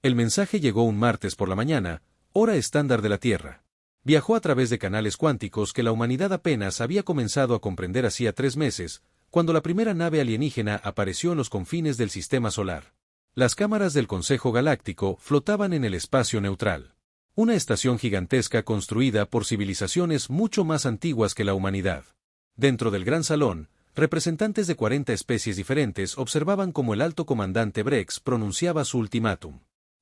El mensaje llegó un martes por la mañana, hora estándar de la Tierra. Viajó a través de canales cuánticos que la humanidad apenas había comenzado a comprender hacía 3 meses, cuando la primera nave alienígena apareció en los confines del sistema solar. Las cámaras del Consejo Galáctico flotaban en el espacio neutral. Una estación gigantesca construida por civilizaciones mucho más antiguas que la humanidad. Dentro del gran salón, representantes de 40 especies diferentes observaban cómo el alto comandante Brex pronunciaba su ultimátum.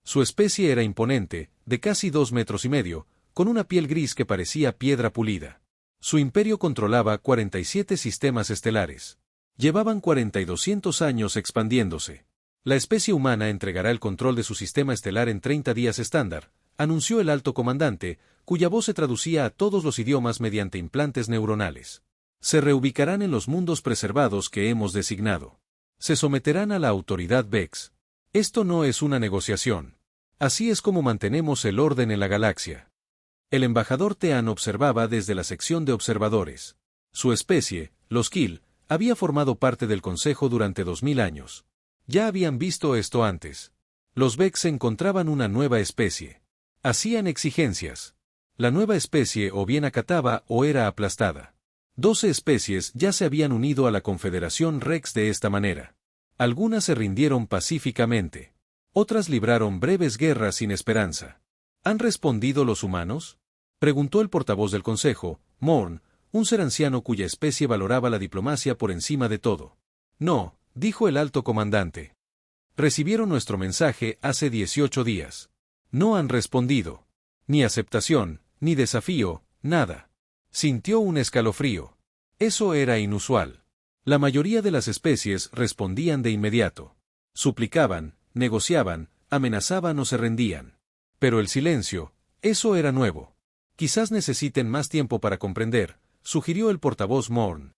Su especie era imponente, de casi 2,5 metros, con una piel gris que parecía piedra pulida. Su imperio controlaba 47 sistemas estelares. Llevaban 4,200 años expandiéndose. La especie humana entregará el control de su sistema estelar en 30 días estándar, anunció el alto comandante, cuya voz se traducía a todos los idiomas mediante implantes neuronales. Se reubicarán en los mundos preservados que hemos designado. Se someterán a la autoridad Vex. Esto no es una negociación. Así es como mantenemos el orden en la galaxia. El embajador Tean observaba desde la sección de observadores. Su especie, los Kill, había formado parte del Consejo durante 2000 años. Ya habían visto esto antes. Los Vex encontraban una nueva especie. Hacían exigencias. La nueva especie o bien acataba o era aplastada. 12 especies ya se habían unido a la Confederación Rex de esta manera. Algunas se rindieron pacíficamente. Otras libraron breves guerras sin esperanza. ¿Han respondido los humanos?, preguntó el portavoz del Consejo, Morn, un ser anciano cuya especie valoraba la diplomacia por encima de todo. No, dijo el alto comandante. Recibieron nuestro mensaje hace 18 días. No han respondido. Ni aceptación, ni desafío, nada. Sintió un escalofrío. Eso era inusual. La mayoría de las especies respondían de inmediato. Suplicaban, negociaban, amenazaban o se rendían. Pero el silencio, eso era nuevo. Quizás necesiten más tiempo para comprender, sugirió el portavoz Morn.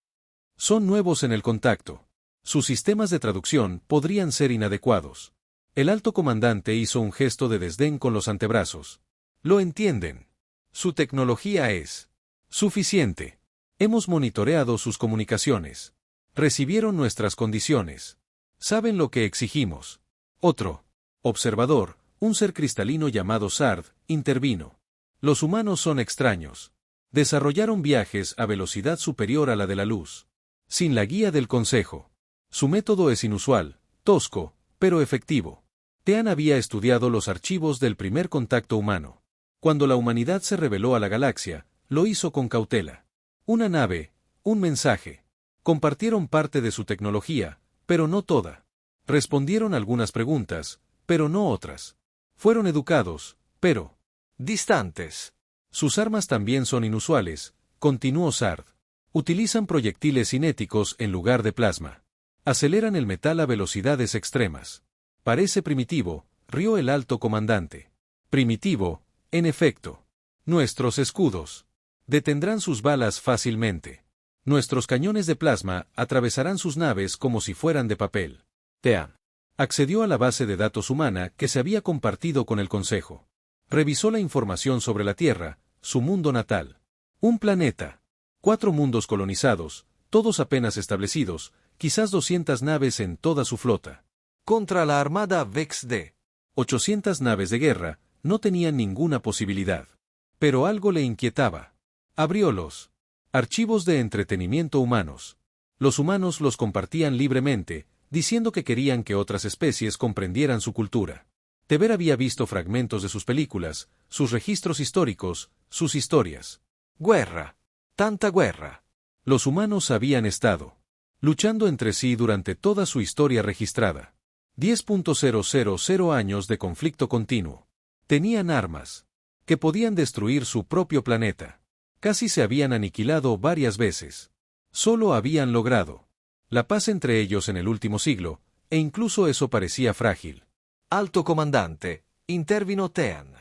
Son nuevos en el contacto. Sus sistemas de traducción podrían ser inadecuados. El alto comandante hizo un gesto de desdén con los antebrazos. Lo entienden. Su tecnología es suficiente. Hemos monitoreado sus comunicaciones. Recibieron nuestras condiciones. Saben lo que exigimos. Otro observador, un ser cristalino llamado Sard, intervino. Los humanos son extraños. Desarrollaron viajes a velocidad superior a la de la luz. Sin la guía del Consejo. Su método es inusual, tosco, pero efectivo. Tean había estudiado los archivos del primer contacto humano. Cuando la humanidad se reveló a la galaxia, lo hizo con cautela. Una nave, un mensaje. Compartieron parte de su tecnología, pero no toda. Respondieron algunas preguntas, pero no otras. Fueron educados, pero distantes. Sus armas también son inusuales, continuó Sard. Utilizan proyectiles cinéticos en lugar de plasma. Aceleran el metal a velocidades extremas. Parece primitivo, rió el alto comandante. Primitivo, en efecto. Nuestros escudos detendrán sus balas fácilmente. Nuestros cañones de plasma atravesarán sus naves como si fueran de papel. Tean accedió a la base de datos humana que se había compartido con el Consejo. Revisó la información sobre la Tierra, su mundo natal. Un planeta. 4 mundos colonizados, todos apenas establecidos, quizás 200 naves en toda su flota. Contra la armada Vex de 800 naves de guerra, no tenían ninguna posibilidad. Pero algo le inquietaba. Abrió los archivos de entretenimiento humanos. Los humanos los compartían libremente, diciendo que querían que otras especies comprendieran su cultura. Teber había visto fragmentos de sus películas, sus registros históricos, sus historias. Guerra. Tanta guerra. Los humanos habían estado luchando entre sí durante toda su historia registrada. 10.000 años de conflicto continuo. Tenían armas que podían destruir su propio planeta. Casi se habían aniquilado varias veces. Solo habían logrado la paz entre ellos en el último siglo, e incluso eso parecía frágil. Alto comandante, intervino Tean.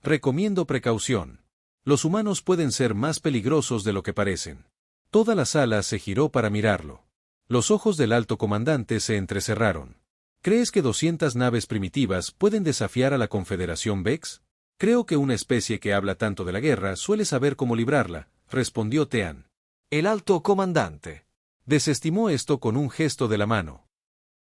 Recomiendo precaución. Los humanos pueden ser más peligrosos de lo que parecen. Toda la sala se giró para mirarlo. Los ojos del alto comandante se entrecerraron. ¿Crees que 200 naves primitivas pueden desafiar a la Confederación Vex? Creo que una especie que habla tanto de la guerra suele saber cómo librarla, respondió Tean. El alto comandante desestimó esto con un gesto de la mano.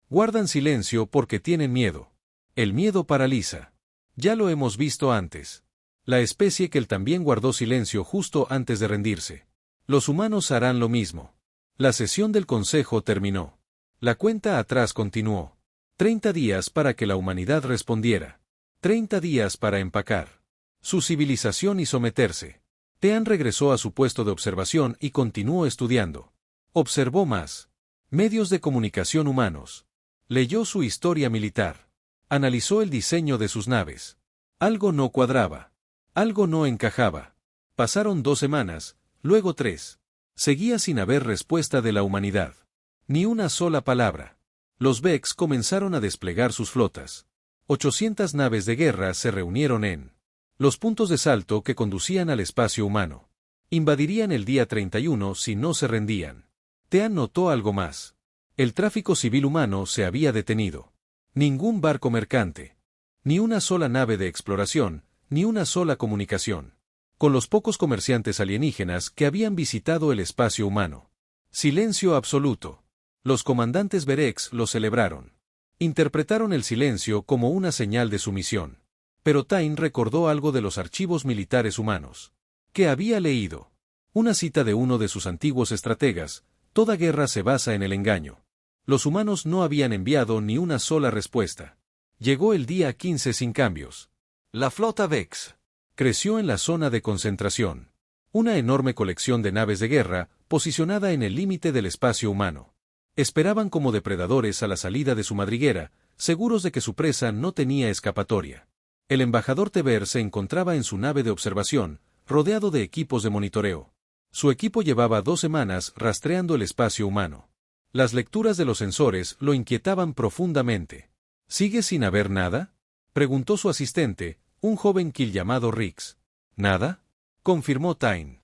Guardan silencio porque tienen miedo. El miedo paraliza. Ya lo hemos visto antes. La especie Kell también guardó silencio justo antes de rendirse. Los humanos harán lo mismo. La sesión del consejo terminó. La cuenta atrás continuó. 30 días para que la humanidad respondiera. 30 días para empacar su civilización y someterse. Tean regresó a su puesto de observación y continuó estudiando. Observó más medios de comunicación humanos. Leyó su historia militar. Analizó el diseño de sus naves. Algo no cuadraba. Algo no encajaba. Pasaron 2 semanas, luego 3. Seguía sin haber respuesta de la humanidad. Ni una sola palabra. Los Vex comenzaron a desplegar sus flotas. 800 naves de guerra se reunieron en los puntos de salto que conducían al espacio humano. Invadirían el día 31 si no se rendían. Tean notó algo más. El tráfico civil humano se había detenido. Ningún barco mercante. Ni una sola nave de exploración, ni una sola comunicación. Con los pocos comerciantes alienígenas que habían visitado el espacio humano. Silencio absoluto. Los comandantes Berex lo celebraron. Interpretaron el silencio como una señal de sumisión. Pero Tain recordó algo de los archivos militares humanos. ¿Qué había leído? Una cita de uno de sus antiguos estrategas: toda guerra se basa en el engaño. Los humanos no habían enviado ni una sola respuesta. Llegó el día 15 sin cambios. La flota Vex creció en la zona de concentración. Una enorme colección de naves de guerra, posicionada en el límite del espacio humano. Esperaban como depredadores a la salida de su madriguera, seguros de que su presa no tenía escapatoria. El embajador Teber se encontraba en su nave de observación, rodeado de equipos de monitoreo. Su equipo llevaba 2 semanas rastreando el espacio humano. Las lecturas de los sensores lo inquietaban profundamente. ¿Sigue sin haber nada?, preguntó su asistente, un joven Kill llamado Rix. ¿Nada?, confirmó Tain.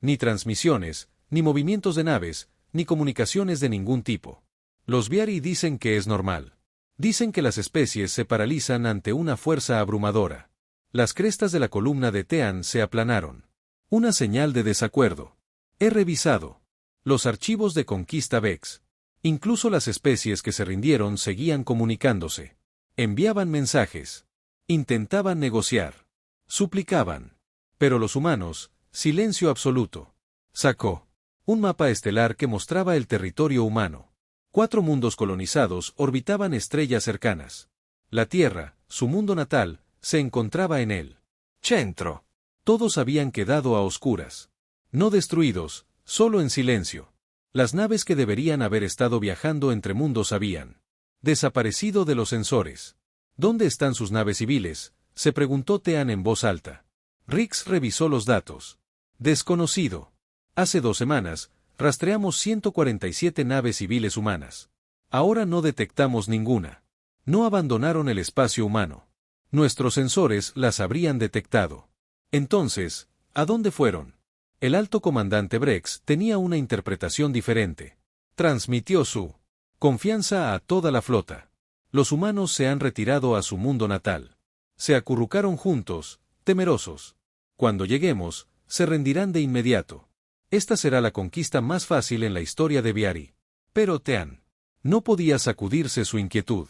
Ni transmisiones, ni movimientos de naves, ni comunicaciones de ningún tipo. Los Viari dicen que es normal. Dicen que las especies se paralizan ante una fuerza abrumadora. Las crestas de la columna de Tean se aplanaron. Una señal de desacuerdo. He revisado los archivos de Conquista Vex. Incluso las especies que se rindieron seguían comunicándose. Enviaban mensajes. Intentaban negociar. Suplicaban. Pero los humanos, silencio absoluto. Sacó un mapa estelar que mostraba el territorio humano. 4 mundos colonizados orbitaban estrellas cercanas. La Tierra, su mundo natal, se encontraba en el centro. Todos habían quedado a oscuras. No destruidos, solo en silencio. Las naves que deberían haber estado viajando entre mundos habían desaparecido de los sensores. ¿Dónde están sus naves civiles?, se preguntó Tean en voz alta. Rix revisó los datos. Desconocido. Hace 2 semanas, rastreamos 147 naves civiles humanas. Ahora no detectamos ninguna. No abandonaron el espacio humano. Nuestros sensores las habrían detectado. Entonces, ¿a dónde fueron? El alto comandante Brex tenía una interpretación diferente. Transmitió su confianza a toda la flota. Los humanos se han retirado a su mundo natal. Se acurrucaron juntos, temerosos. Cuando lleguemos, se rendirán de inmediato. Esta será la conquista más fácil en la historia de Viari. Pero Tean no podía sacudirse su inquietud.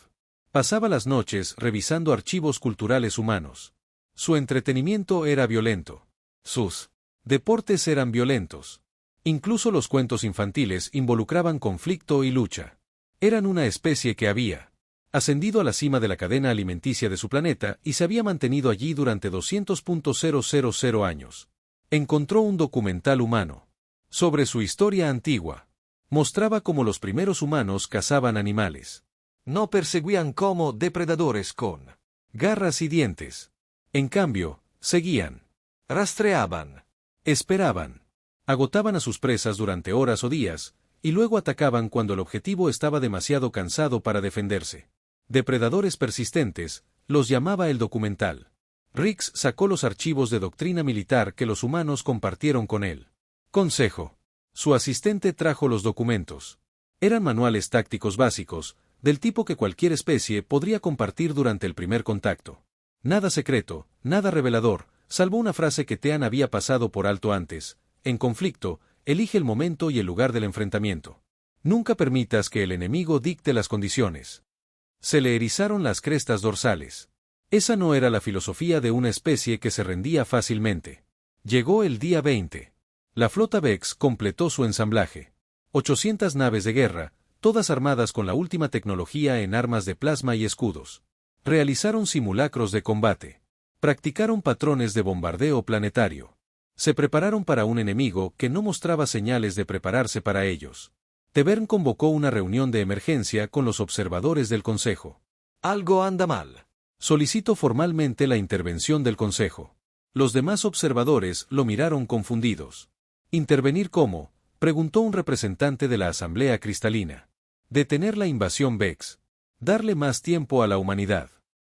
Pasaba las noches revisando archivos culturales humanos. Su entretenimiento era violento. Sus deportes eran violentos. Incluso los cuentos infantiles involucraban conflicto y lucha. Eran una especie que había ascendido a la cima de la cadena alimenticia de su planeta y se había mantenido allí durante 200.000 años. Encontró un documental humano sobre su historia antigua. Mostraba cómo los primeros humanos cazaban animales. No perseguían como depredadores con garras y dientes. En cambio, seguían, rastreaban, esperaban, agotaban a sus presas durante horas o días, y luego atacaban cuando el objetivo estaba demasiado cansado para defenderse. Depredadores persistentes, los llamaba el documental. Rix sacó los archivos de doctrina militar que los humanos compartieron con él. Consejo. Su asistente trajo los documentos. Eran manuales tácticos básicos, del tipo que cualquier especie podría compartir durante el primer contacto. Nada secreto, nada revelador, salvo una frase que Tean había pasado por alto antes. En conflicto, elige el momento y el lugar del enfrentamiento. Nunca permitas que el enemigo dicte las condiciones. Se le erizaron las crestas dorsales. Esa no era la filosofía de una especie que se rendía fácilmente. Llegó el día 20. La flota Vex completó su ensamblaje. 800 naves de guerra, todas armadas con la última tecnología en armas de plasma y escudos. Realizaron simulacros de combate. Practicaron patrones de bombardeo planetario. Se prepararon para un enemigo que no mostraba señales de prepararse para ellos. Tevern convocó una reunión de emergencia con los observadores del Consejo. Algo anda mal. Solicitó formalmente la intervención del Consejo. Los demás observadores lo miraron confundidos. ¿Intervenir cómo?, preguntó un representante de la Asamblea Cristalina. Detener la invasión Vex. Darle más tiempo a la humanidad.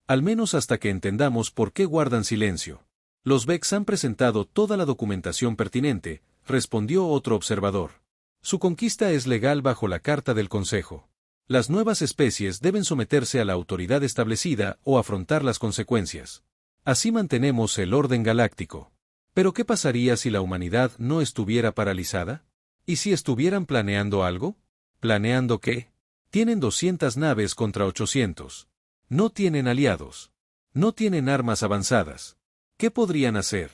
Al menos hasta que entendamos por qué guardan silencio. Los Vex han presentado toda la documentación pertinente, respondió otro observador. Su conquista es legal bajo la Carta del Consejo. Las nuevas especies deben someterse a la autoridad establecida o afrontar las consecuencias. Así mantenemos el orden galáctico. ¿Pero qué pasaría si la humanidad no estuviera paralizada? ¿Y si estuvieran planeando algo? ¿Planeando qué? Tienen 200 naves contra 800. No tienen aliados. No tienen armas avanzadas. ¿Qué podrían hacer?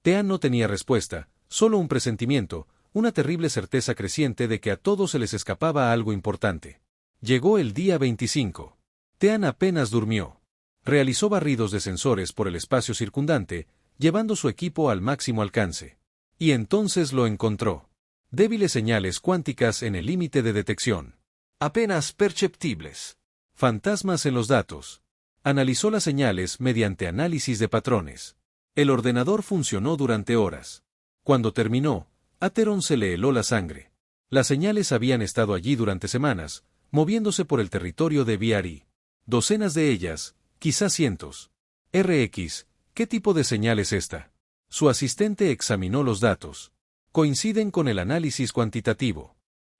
Tean no tenía respuesta, solo un presentimiento, una terrible certeza creciente de que a todos se les escapaba algo importante. Llegó el día 25. Tean apenas durmió. Realizó barridos de sensores por el espacio circundante, llevando su equipo al máximo alcance. Y entonces lo encontró. Débiles señales cuánticas en el límite de detección. Apenas perceptibles. Fantasmas en los datos. Analizó las señales mediante análisis de patrones. El ordenador funcionó durante horas. Cuando terminó, a Teron se le heló la sangre. Las señales habían estado allí durante semanas, moviéndose por el territorio de VRI. Docenas de ellas, quizás cientos. RX, ¿qué tipo de señal es esta? Su asistente examinó los datos. Coinciden con el análisis cuantitativo.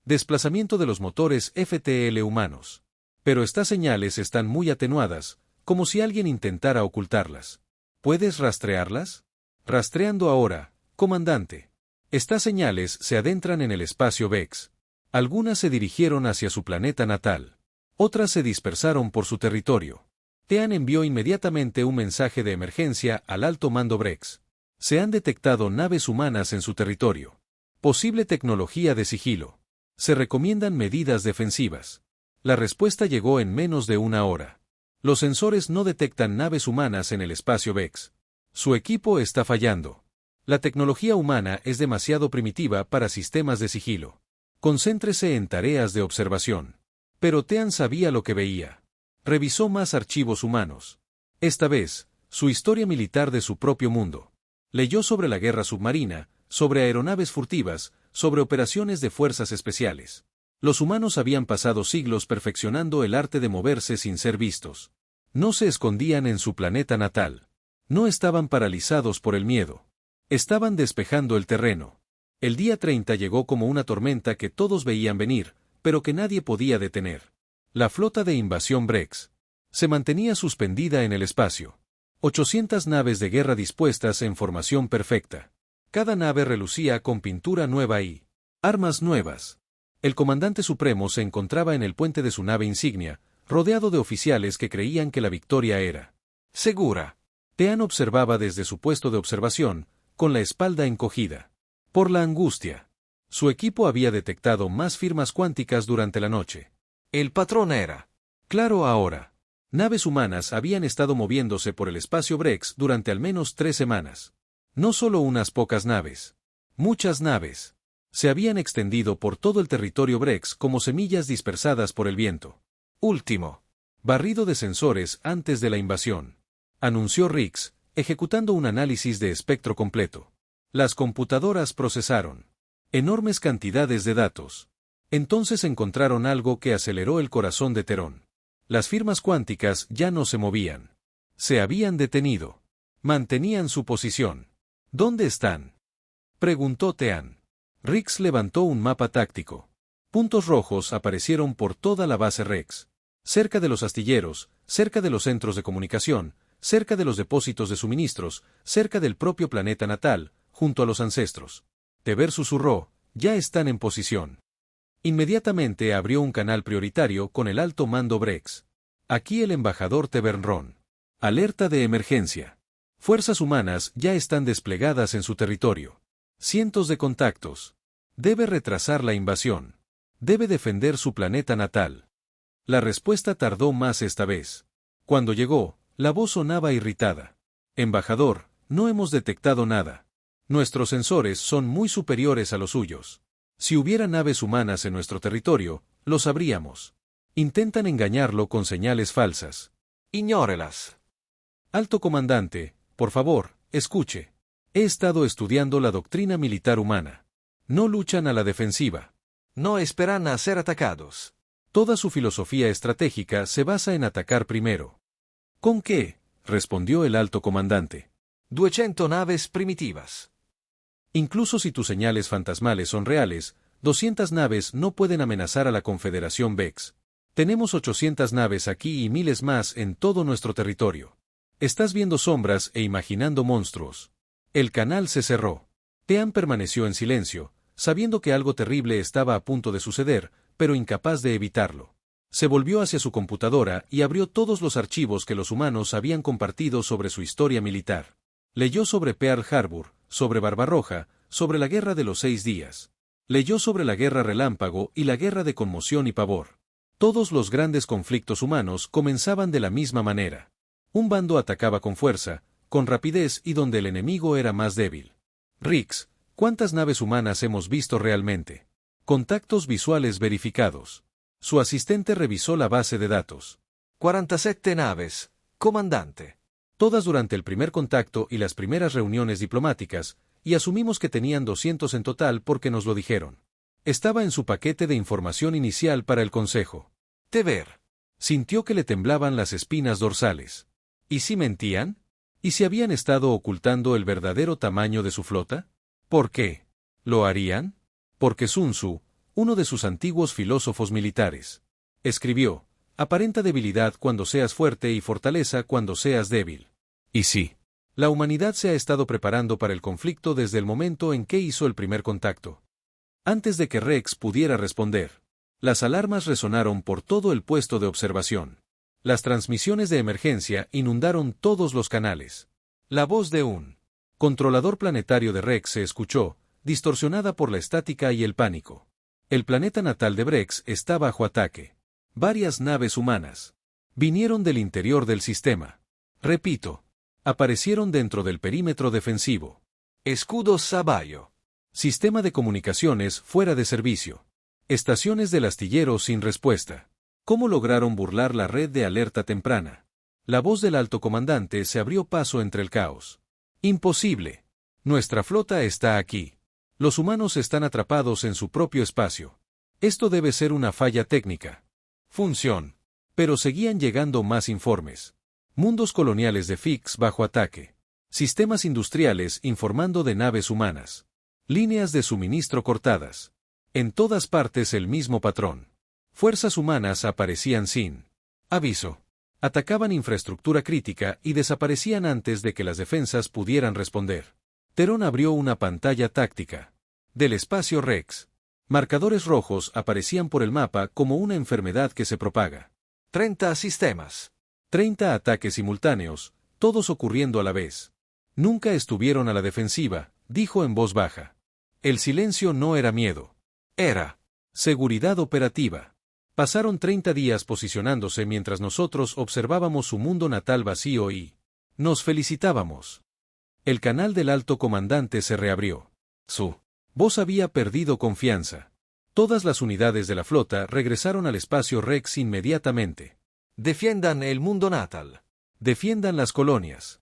Desplazamiento de los motores FTL humanos. Pero estas señales están muy atenuadas, como si alguien intentara ocultarlas. ¿Puedes rastrearlas? Rastreando ahora, comandante. Estas señales se adentran en el espacio Vex. Algunas se dirigieron hacia su planeta natal. Otras se dispersaron por su territorio. Tean envió inmediatamente un mensaje de emergencia al alto mando Brex. Se han detectado naves humanas en su territorio. Posible tecnología de sigilo. Se recomiendan medidas defensivas. La respuesta llegó en menos de una hora. Los sensores no detectan naves humanas en el espacio Vex. Su equipo está fallando. La tecnología humana es demasiado primitiva para sistemas de sigilo. Concéntrese en tareas de observación. Pero Tean sabía lo que veía. Revisó más archivos humanos. Esta vez, su historia militar de su propio mundo. Leyó sobre la guerra submarina, sobre aeronaves furtivas, sobre operaciones de fuerzas especiales. Los humanos habían pasado siglos perfeccionando el arte de moverse sin ser vistos. No se escondían en su planeta natal. No estaban paralizados por el miedo. Estaban despejando el terreno. El día 30 llegó como una tormenta que todos veían venir, pero que nadie podía detener. La flota de invasión Brex se mantenía suspendida en el espacio. 800 naves de guerra dispuestas en formación perfecta. Cada nave relucía con pintura nueva y armas nuevas. El comandante supremo se encontraba en el puente de su nave insignia, rodeado de oficiales que creían que la victoria era segura. Tean observaba desde su puesto de observación, con la espalda encogida. Por la angustia. Su equipo había detectado más firmas cuánticas durante la noche. El patrón era claro ahora. Naves humanas habían estado moviéndose por el espacio Brex durante al menos 3 semanas. No solo unas pocas naves. Muchas naves. Se habían extendido por todo el territorio Brex como semillas dispersadas por el viento. Último. Barrido de sensores antes de la invasión. Anunció Rix, ejecutando un análisis de espectro completo. Las computadoras procesaron enormes cantidades de datos. Entonces encontraron algo que aceleró el corazón de Terón. Las firmas cuánticas ya no se movían. Se habían detenido. Mantenían su posición. ¿Dónde están?, preguntó Tean. Rix levantó un mapa táctico. Puntos rojos aparecieron por toda la base Rex. Cerca de los astilleros, cerca de los centros de comunicación, cerca de los depósitos de suministros, cerca del propio planeta natal, junto a los ancestros. Tever susurró, ya están en posición. Inmediatamente abrió un canal prioritario con el alto mando Brex. Aquí el embajador Tevernron. Alerta de emergencia. Fuerzas humanas ya están desplegadas en su territorio. Cientos de contactos. Debe retrasar la invasión. Debe defender su planeta natal. La respuesta tardó más esta vez. Cuando llegó, la voz sonaba irritada. Embajador, no hemos detectado nada. Nuestros sensores son muy superiores a los suyos. Si hubiera naves humanas en nuestro territorio, lo sabríamos. Intentan engañarlo con señales falsas. Ignórelas. Alto comandante, por favor, escuche. He estado estudiando la doctrina militar humana. No luchan a la defensiva. No esperan a ser atacados. Toda su filosofía estratégica se basa en atacar primero. ¿Con qué?, respondió el alto comandante. 200 naves primitivas. Incluso si tus señales fantasmales son reales, 200 naves no pueden amenazar a la Confederación Vex. Tenemos 800 naves aquí y miles más en todo nuestro territorio. Estás viendo sombras e imaginando monstruos. El canal se cerró. Tean permaneció en silencio, sabiendo que algo terrible estaba a punto de suceder, pero incapaz de evitarlo. Se volvió hacia su computadora y abrió todos los archivos que los humanos habían compartido sobre su historia militar. Leyó sobre Pearl Harbor, sobre Barbarroja, sobre la Guerra de los 6 días. Leyó sobre la Guerra Relámpago y la Guerra de Conmoción y Pavor. Todos los grandes conflictos humanos comenzaban de la misma manera. Un bando atacaba con fuerza, con rapidez y donde el enemigo era más débil. Rix, ¿cuántas naves humanas hemos visto realmente? Contactos visuales verificados. Su asistente revisó la base de datos. 47 naves, comandante. Todas durante el primer contacto y las primeras reuniones diplomáticas, y asumimos que tenían 200 en total porque nos lo dijeron. Estaba en su paquete de información inicial para el Consejo. Tever. Sintió que le temblaban las espinas dorsales. ¿Y si mentían? ¿Y si habían estado ocultando el verdadero tamaño de su flota? ¿Por qué? ¿Lo harían? Porque Sun Tzu, uno de sus antiguos filósofos militares, escribió: aparenta debilidad cuando seas fuerte y fortaleza cuando seas débil. Y sí, la humanidad se ha estado preparando para el conflicto desde el momento en que hizo el primer contacto. Antes de que Rex pudiera responder, las alarmas resonaron por todo el puesto de observación. Las transmisiones de emergencia inundaron todos los canales. La voz de un controlador planetario de Rex se escuchó, distorsionada por la estática y el pánico. El planeta natal de Brex está bajo ataque. Varias naves humanas vinieron del interior del sistema. Repito, aparecieron dentro del perímetro defensivo. Escudos Sabayo. Sistema de comunicaciones fuera de servicio. Estaciones del astillero sin respuesta. ¿Cómo lograron burlar la red de alerta temprana? La voz del alto comandante se abrió paso entre el caos. Imposible. Nuestra flota está aquí. Los humanos están atrapados en su propio espacio. Esto debe ser una falla técnica. Función. Pero seguían llegando más informes. Mundos coloniales de Fix bajo ataque. Sistemas industriales informando de naves humanas. Líneas de suministro cortadas. En todas partes el mismo patrón. Fuerzas humanas aparecían sin aviso. Atacaban infraestructura crítica y desaparecían antes de que las defensas pudieran responder. Terón abrió una pantalla táctica. Del espacio Rex. Marcadores rojos aparecían por el mapa como una enfermedad que se propaga. 30 sistemas. 30 ataques simultáneos, todos ocurriendo a la vez. Nunca estuvieron a la defensiva, dijo en voz baja. El silencio no era miedo. Era seguridad operativa. Pasaron 30 días posicionándose mientras nosotros observábamos su mundo natal vacío y nos felicitábamos. El canal del alto comandante se reabrió. Su voz había perdido confianza. Todas las unidades de la flota regresaron al espacio Rex inmediatamente. Defiendan el mundo natal. Defiendan las colonias.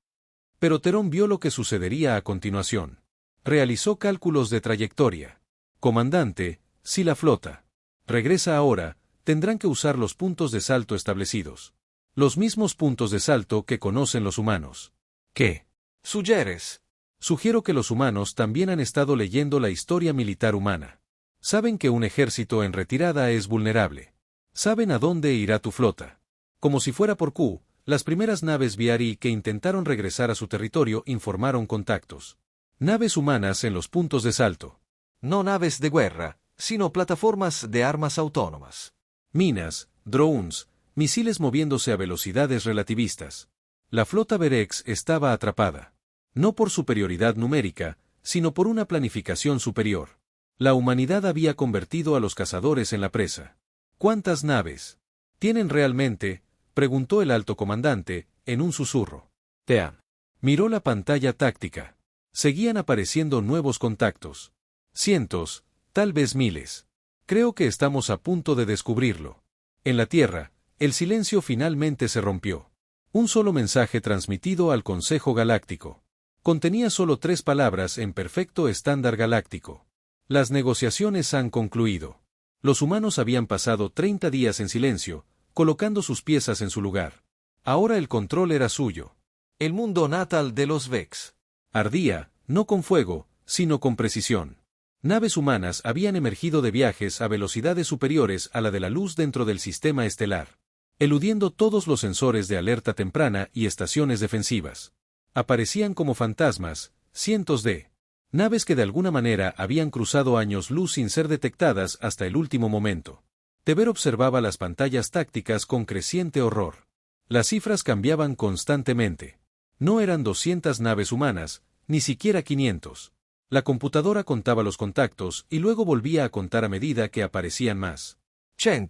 Pero Terón vio lo que sucedería a continuación. Realizó cálculos de trayectoria. Comandante, si la flota regresa ahora, tendrán que usar los puntos de salto establecidos. Los mismos puntos de salto que conocen los humanos. ¿Qué sugieres? Sugiero que los humanos también han estado leyendo la historia militar humana. Saben que un ejército en retirada es vulnerable. Saben a dónde irá tu flota. Como si fuera por Q, las primeras naves Viari que intentaron regresar a su territorio informaron contactos. Naves humanas en los puntos de salto. No naves de guerra, sino plataformas de armas autónomas. Minas, drones, misiles moviéndose a velocidades relativistas. La flota Verex estaba atrapada. No por superioridad numérica, sino por una planificación superior. La humanidad había convertido a los cazadores en la presa. ¿Cuántas naves tienen realmente?, preguntó el alto comandante, en un susurro. Tean. Miró la pantalla táctica. Seguían apareciendo nuevos contactos. Cientos, tal vez miles. Creo que estamos a punto de descubrirlo. En la Tierra, el silencio finalmente se rompió. Un solo mensaje transmitido al Consejo Galáctico. Contenía solo 3 palabras en perfecto estándar galáctico. Las negociaciones han concluido. Los humanos habían pasado 30 días en silencio, colocando sus piezas en su lugar. Ahora el control era suyo. El mundo natal de los Vex. Ardía, no con fuego, sino con precisión. Naves humanas habían emergido de viajes a velocidades superiores a la de la luz dentro del sistema estelar, eludiendo todos los sensores de alerta temprana y estaciones defensivas. Aparecían como fantasmas, cientos de naves que de alguna manera habían cruzado años luz sin ser detectadas hasta el último momento. Teber observaba las pantallas tácticas con creciente horror. Las cifras cambiaban constantemente. No eran 200 naves humanas, ni siquiera 500. La computadora contaba los contactos y luego volvía a contar a medida que aparecían más. 100,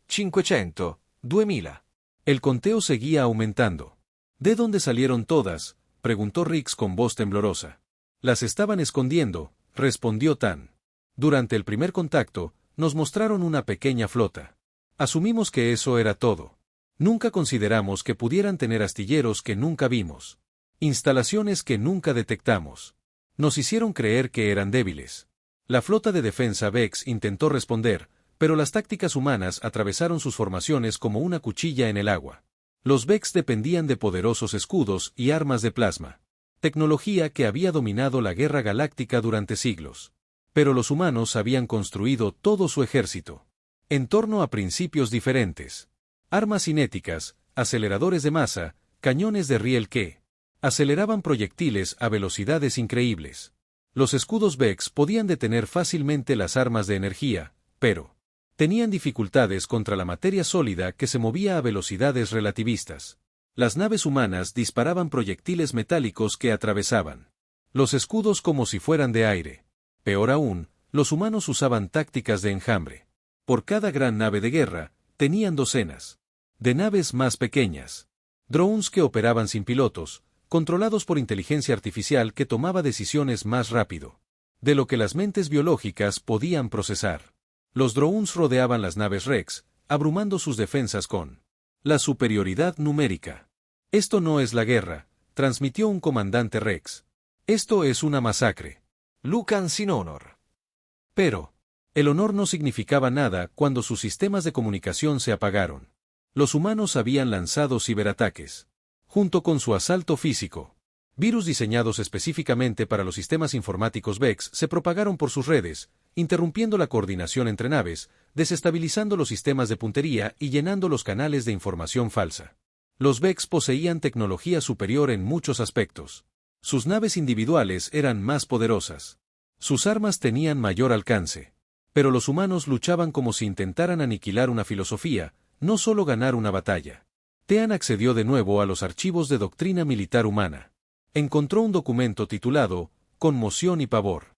500, 2000. El conteo seguía aumentando. ¿De dónde salieron todas?, preguntó Rix con voz temblorosa. Las estaban escondiendo, respondió Tan. Durante el primer contacto, nos mostraron una pequeña flota. Asumimos que eso era todo. Nunca consideramos que pudieran tener astilleros que nunca vimos. Instalaciones que nunca detectamos. Nos hicieron creer que eran débiles. La flota de defensa Vex intentó responder, pero las tácticas humanas atravesaron sus formaciones como una cuchilla en el agua. Los Vex dependían de poderosos escudos y armas de plasma. Tecnología que había dominado la guerra galáctica durante siglos. Pero los humanos habían construido todo su ejército en torno a principios diferentes. Armas cinéticas, aceleradores de masa, cañones de riel que aceleraban proyectiles a velocidades increíbles. Los escudos Vex podían detener fácilmente las armas de energía, pero tenían dificultades contra la materia sólida que se movía a velocidades relativistas. Las naves humanas disparaban proyectiles metálicos que atravesaban los escudos como si fueran de aire. Peor aún, los humanos usaban tácticas de enjambre. Por cada gran nave de guerra, tenían docenas de naves más pequeñas. Drones que operaban sin pilotos, controlados por inteligencia artificial que tomaba decisiones más rápido de lo que las mentes biológicas podían procesar. Los drones rodeaban las naves Rex, abrumando sus defensas con la superioridad numérica. Esto no es la guerra, transmitió un comandante Rex. Esto es una masacre. Lucan sin honor. Pero el honor no significaba nada cuando sus sistemas de comunicación se apagaron. Los humanos habían lanzado ciberataques. Junto con su asalto físico. Virus diseñados específicamente para los sistemas informáticos Vex se propagaron por sus redes, interrumpiendo la coordinación entre naves, desestabilizando los sistemas de puntería y llenando los canales de información falsa. Los Vex poseían tecnología superior en muchos aspectos. Sus naves individuales eran más poderosas. Sus armas tenían mayor alcance. Pero los humanos luchaban como si intentaran aniquilar una filosofía, no solo ganar una batalla. Tean accedió de nuevo a los archivos de doctrina militar humana. Encontró un documento titulado Conmoción y Pavor.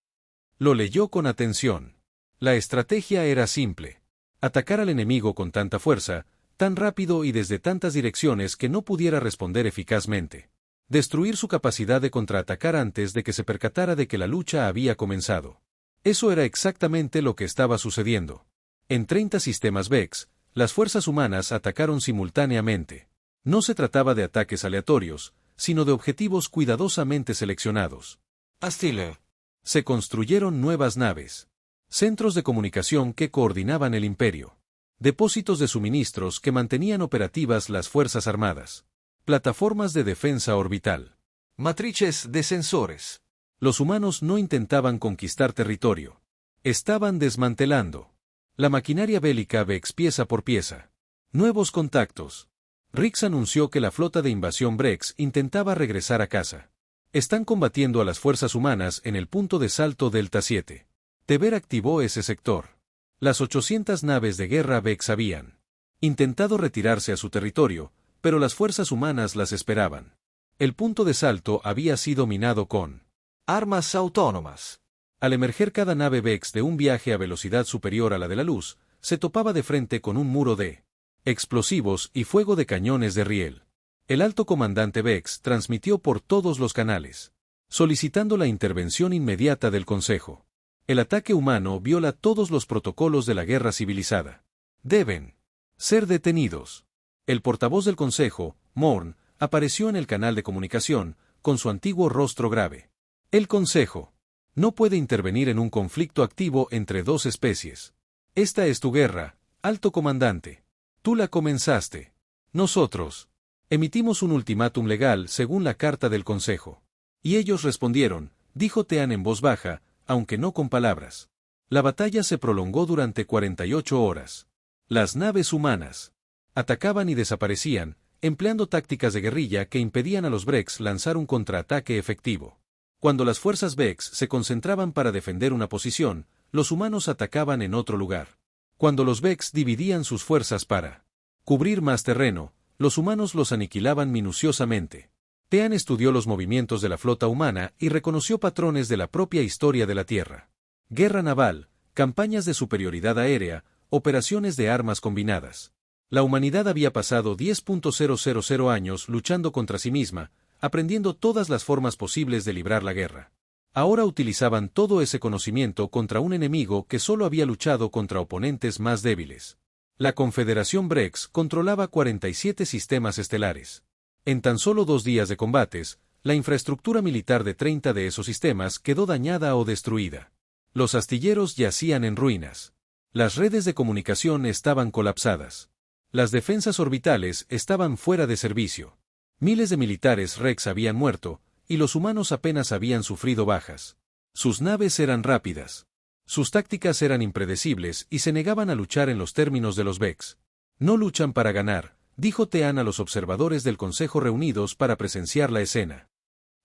Lo leyó con atención. La estrategia era simple. Atacar al enemigo con tanta fuerza, tan rápido y desde tantas direcciones que no pudiera responder eficazmente. Destruir su capacidad de contraatacar antes de que se percatara de que la lucha había comenzado. Eso era exactamente lo que estaba sucediendo. En 30 sistemas Vex, las fuerzas humanas atacaron simultáneamente. No se trataba de ataques aleatorios, sino de objetivos cuidadosamente seleccionados. Astile. Se construyeron nuevas naves. Centros de comunicación que coordinaban el imperio. Depósitos de suministros que mantenían operativas las fuerzas armadas. Plataformas de defensa orbital. Matrices de sensores. Los humanos no intentaban conquistar territorio. Estaban desmantelando la maquinaria bélica Vex pieza por pieza. Nuevos contactos. Rix anunció que la flota de invasión Brex intentaba regresar a casa. Están combatiendo a las fuerzas humanas en el punto de salto Delta 7. Teber activó ese sector. Las 800 naves de guerra Vex habían intentado retirarse a su territorio, pero las fuerzas humanas las esperaban. El punto de salto había sido minado con armas autónomas. Al emerger cada nave Vex de un viaje a velocidad superior a la de la luz, se topaba de frente con un muro de explosivos y fuego de cañones de riel. El alto comandante Vex transmitió por todos los canales, solicitando la intervención inmediata del Consejo. El ataque humano viola todos los protocolos de la guerra civilizada. Deben ser detenidos. El portavoz del Consejo, Morn, apareció en el canal de comunicación, con su antiguo rostro grave. El Consejo no puede intervenir en un conflicto activo entre dos especies. Esta es tu guerra, alto comandante. Tú la comenzaste. Nosotros emitimos un ultimátum legal según la carta del Consejo. Y ellos respondieron, dijo Tean en voz baja, aunque no con palabras. La batalla se prolongó durante 48 horas. Las naves humanas atacaban y desaparecían, empleando tácticas de guerrilla que impedían a los Brex lanzar un contraataque efectivo. Cuando las fuerzas Vex se concentraban para defender una posición, los humanos atacaban en otro lugar. Cuando los Vex dividían sus fuerzas para cubrir más terreno, los humanos los aniquilaban minuciosamente. Tean estudió los movimientos de la flota humana y reconoció patrones de la propia historia de la Tierra. Guerra naval, campañas de superioridad aérea, operaciones de armas combinadas. La humanidad había pasado 10.000 años luchando contra sí misma, aprendiendo todas las formas posibles de librar la guerra. Ahora utilizaban todo ese conocimiento contra un enemigo que solo había luchado contra oponentes más débiles. La Confederación Brex controlaba 47 sistemas estelares. En tan solo 2 días de combates, la infraestructura militar de 30 de esos sistemas quedó dañada o destruida. Los astilleros yacían en ruinas. Las redes de comunicación estaban colapsadas. Las defensas orbitales estaban fuera de servicio. Miles de militares Rex habían muerto, y los humanos apenas habían sufrido bajas. Sus naves eran rápidas. Sus tácticas eran impredecibles y se negaban a luchar en los términos de los Vex. No luchan para ganar, dijo Tean a los observadores del Consejo reunidos para presenciar la escena.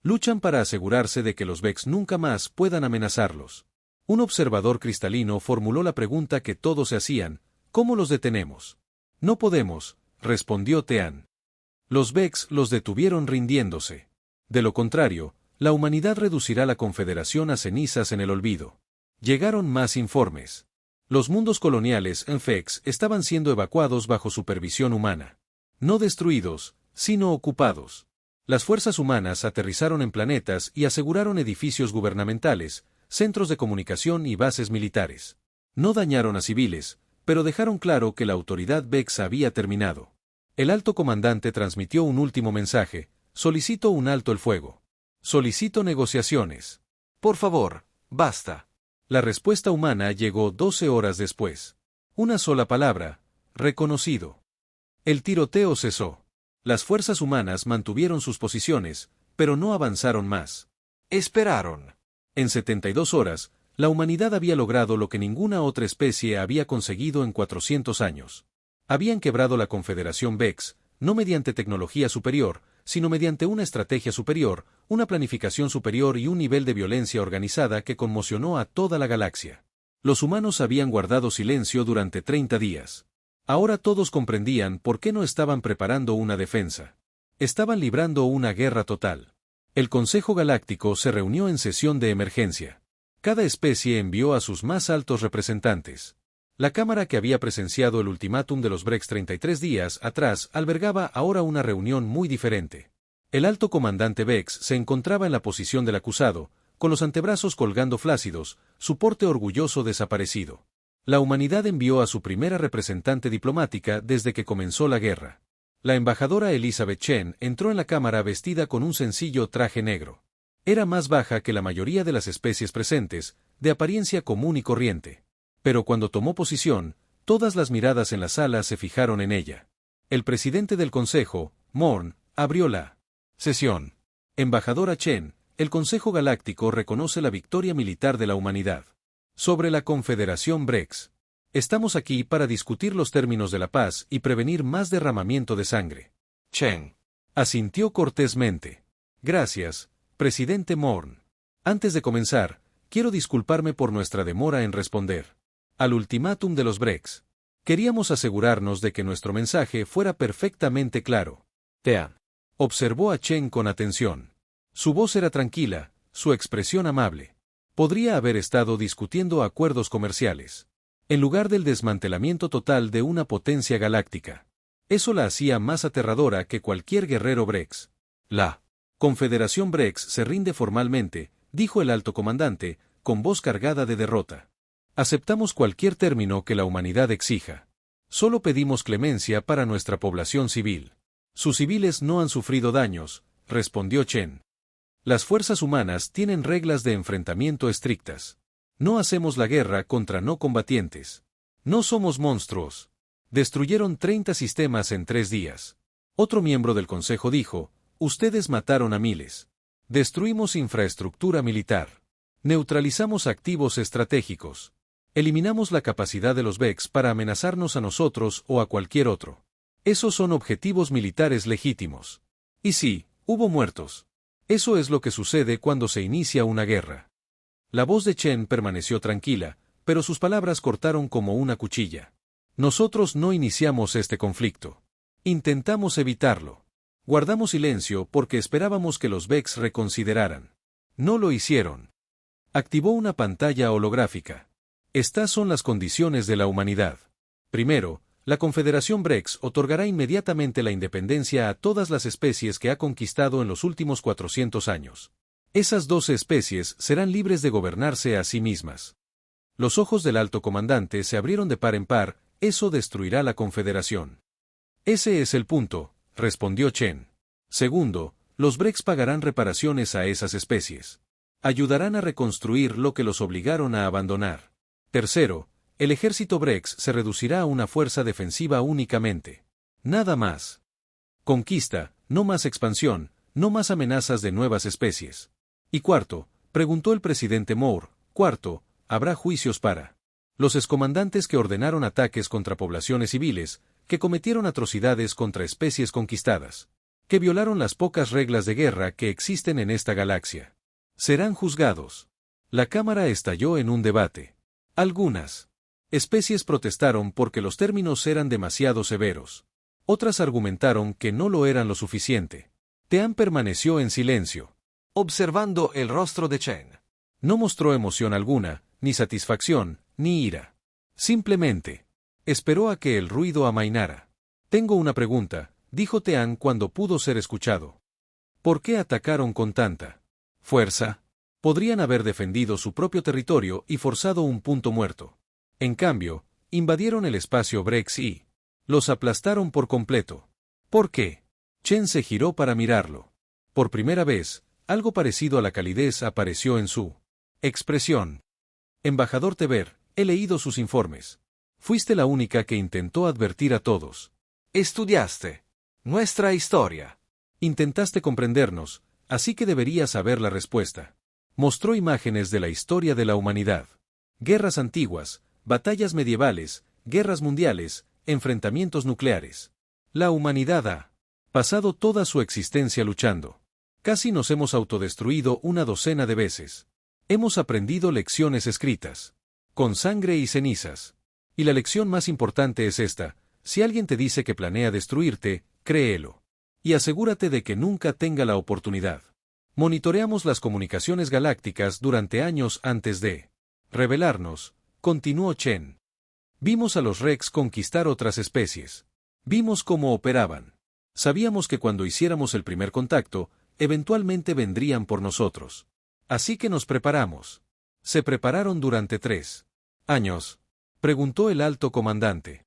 Luchan para asegurarse de que los Vex nunca más puedan amenazarlos. Un observador cristalino formuló la pregunta que todos se hacían, ¿cómo los detenemos? No podemos, respondió Tean. Los Vex los detuvieron rindiéndose. De lo contrario, la humanidad reducirá la Confederación a cenizas en el olvido. Llegaron más informes. Los mundos coloniales en Vex estaban siendo evacuados bajo supervisión humana. No destruidos, sino ocupados. Las fuerzas humanas aterrizaron en planetas y aseguraron edificios gubernamentales, centros de comunicación y bases militares. No dañaron a civiles, pero dejaron claro que la autoridad Vex había terminado. El alto comandante transmitió un último mensaje: solicito un alto el fuego. Solicito negociaciones. Por favor, basta. La respuesta humana llegó 12 horas después. Una sola palabra: reconocido. El tiroteo cesó. Las fuerzas humanas mantuvieron sus posiciones, pero no avanzaron más. Esperaron. En 72 horas, la humanidad había logrado lo que ninguna otra especie había conseguido en 400 años. Habían quebrado la Confederación Vex, no mediante tecnología superior, sino mediante una estrategia superior, una planificación superior y un nivel de violencia organizada que conmocionó a toda la galaxia. Los humanos habían guardado silencio durante 30 días. Ahora todos comprendían por qué no estaban preparando una defensa. Estaban librando una guerra total. El Consejo Galáctico se reunió en sesión de emergencia. Cada especie envió a sus más altos representantes. La Cámara que había presenciado el ultimátum de los Brex 33 días atrás albergaba ahora una reunión muy diferente. El alto comandante Vex se encontraba en la posición del acusado, con los antebrazos colgando flácidos, su porte orgulloso desaparecido. La humanidad envió a su primera representante diplomática desde que comenzó la guerra. La embajadora Elizabeth Chen entró en la Cámara vestida con un sencillo traje negro. Era más baja que la mayoría de las especies presentes, de apariencia común y corriente. Pero cuando tomó posición, todas las miradas en la sala se fijaron en ella. El presidente del Consejo, Morn, abrió la sesión. Embajadora Chen, el Consejo Galáctico reconoce la victoria militar de la humanidad sobre la Confederación Brex. Estamos aquí para discutir los términos de la paz y prevenir más derramamiento de sangre. Chen asintió cortésmente. Gracias, presidente Morn. Antes de comenzar, quiero disculparme por nuestra demora en responder al ultimátum de los Brex. Queríamos asegurarnos de que nuestro mensaje fuera perfectamente claro. Tean. Observó a Chen con atención. Su voz era tranquila, su expresión amable. Podría haber estado discutiendo acuerdos comerciales, en lugar del desmantelamiento total de una potencia galáctica. Eso la hacía más aterradora que cualquier guerrero Brex. La Confederación Brex se rinde formalmente, dijo el alto comandante, con voz cargada de derrota. Aceptamos cualquier término que la humanidad exija. Solo pedimos clemencia para nuestra población civil. Sus civiles no han sufrido daños, respondió Chen. Las fuerzas humanas tienen reglas de enfrentamiento estrictas. No hacemos la guerra contra no combatientes. No somos monstruos. Destruyeron 30 sistemas en 3 días. Otro miembro del Consejo dijo, ustedes mataron a miles. Destruimos infraestructura militar. Neutralizamos activos estratégicos. Eliminamos la capacidad de los Vex para amenazarnos a nosotros o a cualquier otro. Esos son objetivos militares legítimos. Y sí, hubo muertos. Eso es lo que sucede cuando se inicia una guerra. La voz de Chen permaneció tranquila, pero sus palabras cortaron como una cuchilla. Nosotros no iniciamos este conflicto. Intentamos evitarlo. Guardamos silencio porque esperábamos que los Vex reconsideraran. No lo hicieron. Activó una pantalla holográfica. Estas son las condiciones de la humanidad. Primero, la Confederación Brex otorgará inmediatamente la independencia a todas las especies que ha conquistado en los últimos 400 años. Esas 12 especies serán libres de gobernarse a sí mismas. Los ojos del alto comandante se abrieron de par en par, eso destruirá la Confederación. Ese es el punto, respondió Chen. Segundo, los Brex pagarán reparaciones a esas especies. Ayudarán a reconstruir lo que los obligaron a abandonar. Tercero, el ejército Brex se reducirá a una fuerza defensiva únicamente. Nada más. Conquista, no más expansión, no más amenazas de nuevas especies. Y cuarto, preguntó el presidente Moore, habrá juicios para los excomandantes que ordenaron ataques contra poblaciones civiles, que cometieron atrocidades contra especies conquistadas, que violaron las pocas reglas de guerra que existen en esta galaxia. Serán juzgados. La Cámara estalló en un debate. Algunas especies protestaron porque los términos eran demasiado severos. Otras argumentaron que no lo eran lo suficiente. Tean permaneció en silencio, Observando el rostro de Chen. no mostró emoción alguna, ni satisfacción, ni ira. Simplemente esperó a que el ruido amainara. Tengo una pregunta, dijo Tean cuando pudo ser escuchado. ¿Por qué atacaron con tanta fuerza? Podrían haber defendido su propio territorio y forzado un punto muerto. En cambio, invadieron el espacio Brex y los aplastaron por completo. ¿Por qué? Chen se giró para mirarlo. Por primera vez, algo parecido a la calidez apareció en su expresión. Embajador Teber, he leído sus informes. Fuiste la única que intentó advertir a todos. Estudiaste nuestra historia. Intentaste comprendernos, así que deberías saber la respuesta. Mostró imágenes de la historia de la humanidad. Guerras antiguas, batallas medievales, guerras mundiales, enfrentamientos nucleares. La humanidad ha pasado toda su existencia luchando. Casi nos hemos autodestruido una docena de veces. Hemos aprendido lecciones escritas, con sangre y cenizas. Y la lección más importante es esta: si alguien te dice que planea destruirte, créelo. Y asegúrate de que nunca tenga la oportunidad. Monitoreamos las comunicaciones galácticas durante años antes de revelarnos, continuó Chen. Vimos a los Rex conquistar otras especies. Vimos cómo operaban. Sabíamos que cuando hiciéramos el primer contacto, eventualmente vendrían por nosotros. Así que nos preparamos. ¿Se prepararon durante 3 años? Preguntó el alto comandante.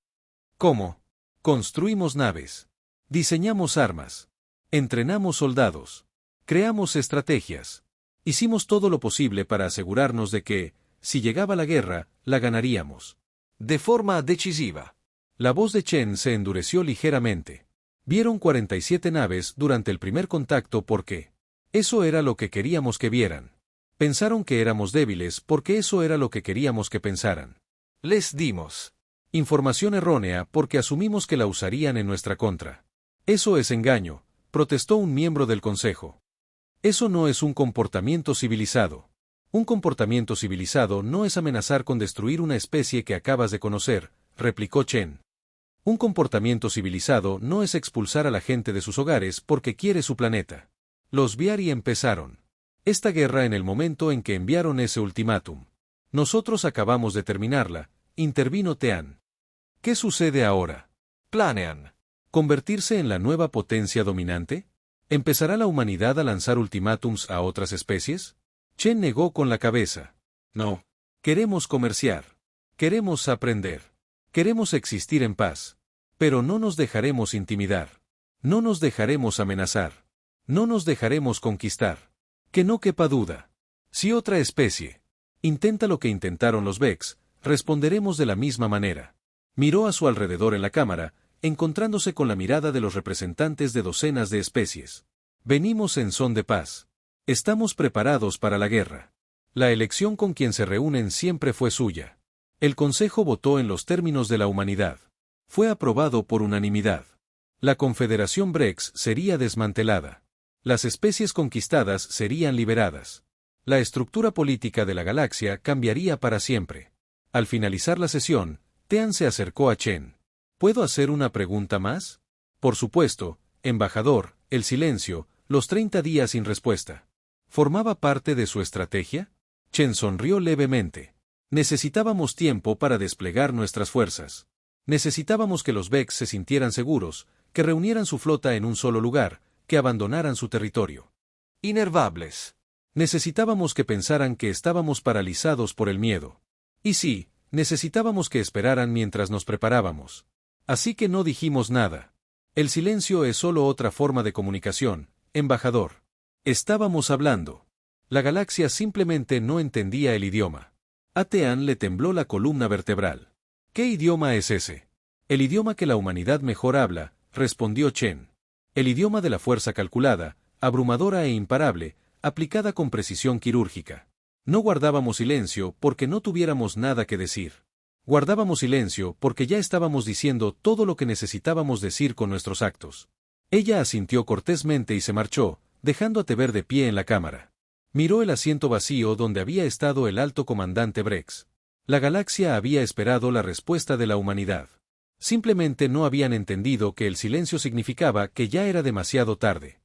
¿Cómo? Construimos naves. Diseñamos armas. Entrenamos soldados. Creamos estrategias. Hicimos todo lo posible para asegurarnos de que, si llegaba la guerra, la ganaríamos. De forma decisiva. La voz de Chen se endureció ligeramente. Vieron 47 naves durante el primer contacto porque eso era lo que queríamos que vieran. Pensaron que éramos débiles porque eso era lo que queríamos que pensaran. Les dimos información errónea porque asumimos que la usarían en nuestra contra. Eso es engaño, protestó un miembro del Consejo. Eso no es un comportamiento civilizado. Un comportamiento civilizado no es amenazar con destruir una especie que acabas de conocer, replicó Chen. Un comportamiento civilizado no es expulsar a la gente de sus hogares porque quiere su planeta. Los Viari empezaron esta guerra en el momento en que enviaron ese ultimátum. Nosotros acabamos de terminarla, intervino Tean. ¿Qué sucede ahora? Planean ¿Convertirse en la nueva potencia dominante? ¿Empezará la humanidad a lanzar ultimátums a otras especies? Chen negó con la cabeza. No. Queremos comerciar. Queremos aprender. Queremos existir en paz. Pero no nos dejaremos intimidar. No nos dejaremos amenazar. No nos dejaremos conquistar. Que no quepa duda. Si otra especie intenta lo que intentaron los Vex, responderemos de la misma manera. Miró a su alrededor en la cámara, encontrándose con la mirada de los representantes de docenas de especies. Venimos en son de paz. Estamos preparados para la guerra. La elección con quien se reúnen siempre fue suya. El Consejo votó en los términos de la humanidad. Fue aprobado por unanimidad. La Confederación Brex sería desmantelada. Las especies conquistadas serían liberadas. La estructura política de la galaxia cambiaría para siempre. Al finalizar la sesión, Tean se acercó a Chen. ¿Puedo hacer una pregunta más? Por supuesto, embajador, el silencio, los 30 días sin respuesta. ¿Formaba parte de su estrategia? Chen sonrió levemente. Necesitábamos tiempo para desplegar nuestras fuerzas. Necesitábamos que los Vex se sintieran seguros, que reunieran su flota en un solo lugar, que abandonaran su territorio. Inervables. Necesitábamos que pensaran que estábamos paralizados por el miedo. Y sí, necesitábamos que esperaran mientras nos preparábamos. Así que no dijimos nada. El silencio es solo otra forma de comunicación, embajador. Estábamos hablando. La galaxia simplemente no entendía el idioma. A Tean le tembló la columna vertebral. ¿Qué idioma es ese? El idioma que la humanidad mejor habla, respondió Chen. El idioma de la fuerza calculada, abrumadora e imparable, aplicada con precisión quirúrgica. No guardábamos silencio porque no tuviéramos nada que decir. Guardábamos silencio porque ya estábamos diciendo todo lo que necesitábamos decir con nuestros actos. Ella asintió cortésmente y se marchó, dejando a Teber de pie en la cámara. Miró el asiento vacío donde había estado el alto comandante Brex. La galaxia había esperado la respuesta de la humanidad. Simplemente no habían entendido que el silencio significaba que ya era demasiado tarde.